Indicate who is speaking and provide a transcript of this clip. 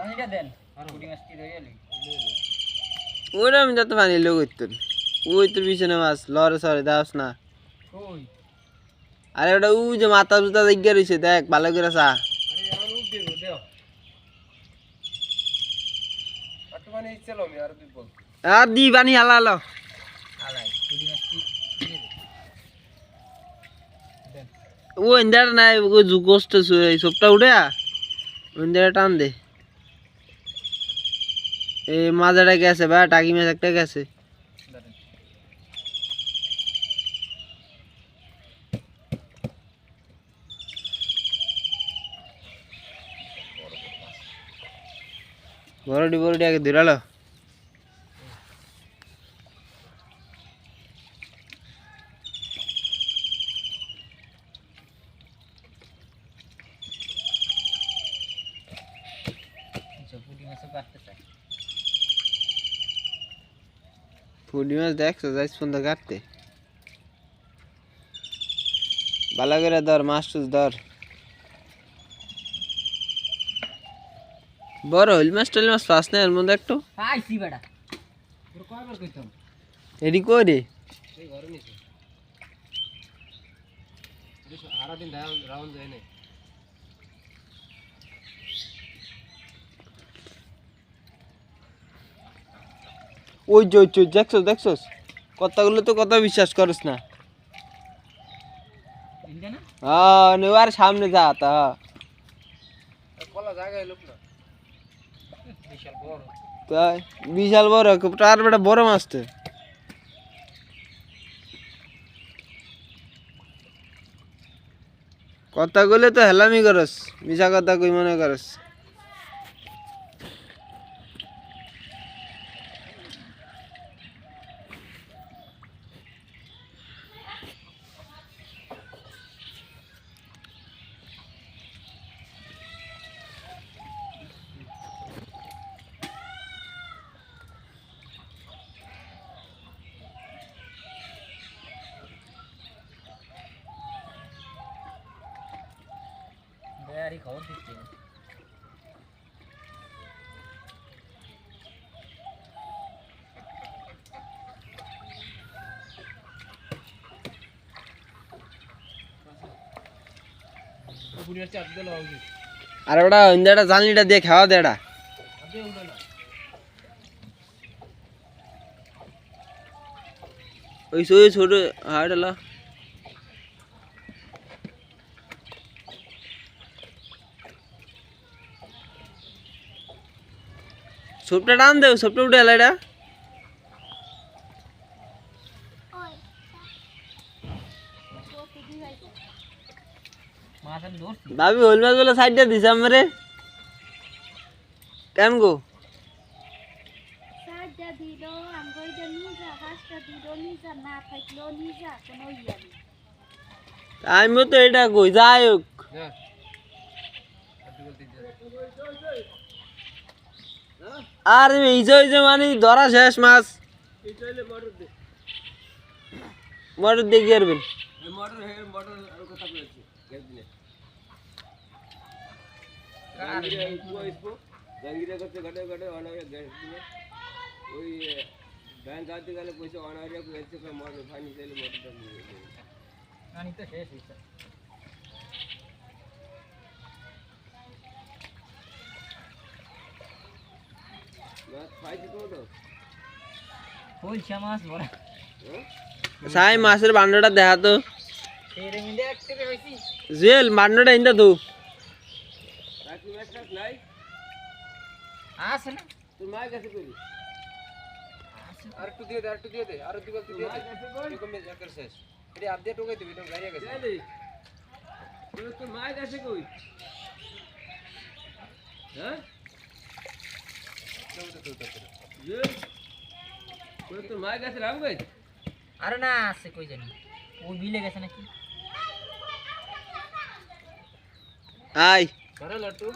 Speaker 1: জানিটা দেন পুরি মাছটি ধরে এলি
Speaker 2: ওরা আমি যত পানি লোক হইতো ওই তো পিছনে মাছ লরে সরে দাস না
Speaker 1: কই
Speaker 2: আরে ওটা উ যে মাথা জুতা দিকে রইছে দেখ ভালো করে চা
Speaker 1: আরে এখন উঠ দেব দেও আট মানে চলো আমি আর দুই বল
Speaker 2: আর দি পানি হালা হালো
Speaker 1: আলাই পুরি মাছটি দেন
Speaker 2: ও ইন্দার নাই ও জুগোস্ট সবটা উড়ে ইন্দার টান দে এই মাজাটা গেছে বা টাকি মাছ একটা গেছে
Speaker 1: ধরেন
Speaker 2: বড়ডি আগে ধরালো
Speaker 1: পুরি মাছ কাটতে চাই
Speaker 2: পুরি মাছ দেখছো যাইছ ফোন কাটতে ভালো করে ধর মাছ টুস ধর বড় হইল মাছ টইল মাছ পাস না এর মধ্যে একটু
Speaker 1: পাইছি বেটা তোর কয়বার কইতাম
Speaker 2: এডি কই রে
Speaker 1: এই ঘরে নিছে সারা দিন রাউন্ড যায় না
Speaker 2: ওই যে দেখছস কথাগুলো তো কথা বিশ্বাস করিস না
Speaker 1: ইন্দে না
Speaker 2: হ্যাঁ নেওয়ার সামনে যা তা
Speaker 1: কলা জায়গায় লোক না বিশাল বড়
Speaker 2: তাই বিশাল বড় তার বেটা বড় মাছ তো কথা কইলে তো হেলামি করস মিছা কথা কই মনে করস
Speaker 1: বেয়ারি খবর দিচ্ছে পুরি মাছ চাপ দিল আউজি
Speaker 2: আর ওটা ইন্দাটা জানলিটা দিয়ে খাওয়া দে এটা
Speaker 1: আদে উড়ে না
Speaker 2: ওই ছোট হাড়লা সবটা টান দে সবটা উঠে এলা এটা
Speaker 1: মাছ আমি ধরছি
Speaker 2: ভাবি হইল মাছ বলে সাইডটা দিছে আমারে কেন গো
Speaker 3: সাজা দিল আমগইটা নিজা হাসটা দিল নিজা না থাকলো নিজা কোনো ইয়া নেই
Speaker 2: আমিও তো এটা কই যাই হোক
Speaker 1: না আদে বলতে
Speaker 2: আর এই যে মানে ধরা শেষ মাছ মোটর দিয়ে গিয়ে
Speaker 1: মোটর আর কথা বলেছি গ্যাস দিলে কার
Speaker 4: জঙ্গিরা করতে ঘটে অনারে গ্যাস দিলে ওই ব্যাংক আনতে গেলে পয়সা অনারে এসে মোটর ফানি চাইলে মোটরটা নিয়ে
Speaker 1: আনি তো শেষ হইছে
Speaker 4: মাছ পাইছি তো
Speaker 1: কইছা মাছ বড়
Speaker 2: সাই মাছের বান্ডটা দেখা তো
Speaker 1: তেরে মিন্দে একটে হইছি
Speaker 2: জুয়েল বান্ডটা ইন্দা তো
Speaker 4: রাখি মাছ নাই
Speaker 1: আছে না
Speaker 4: তোর মায়ের কাছে করি
Speaker 1: আর একটু দিয়ে দে আর একটু বলতে দিয়ে দে কমে যাকর শেষ এটি আপ দিয়ে টোকাই দিবি তো গাড়ি গেছে
Speaker 4: তোর মায়ের কাছে কই হ্যাঁ তোর মায়ের কাছে রাম কই
Speaker 1: আরে না আছে কই জানি ও বিলে গেছে নাকি
Speaker 2: আই
Speaker 1: ধরে লটু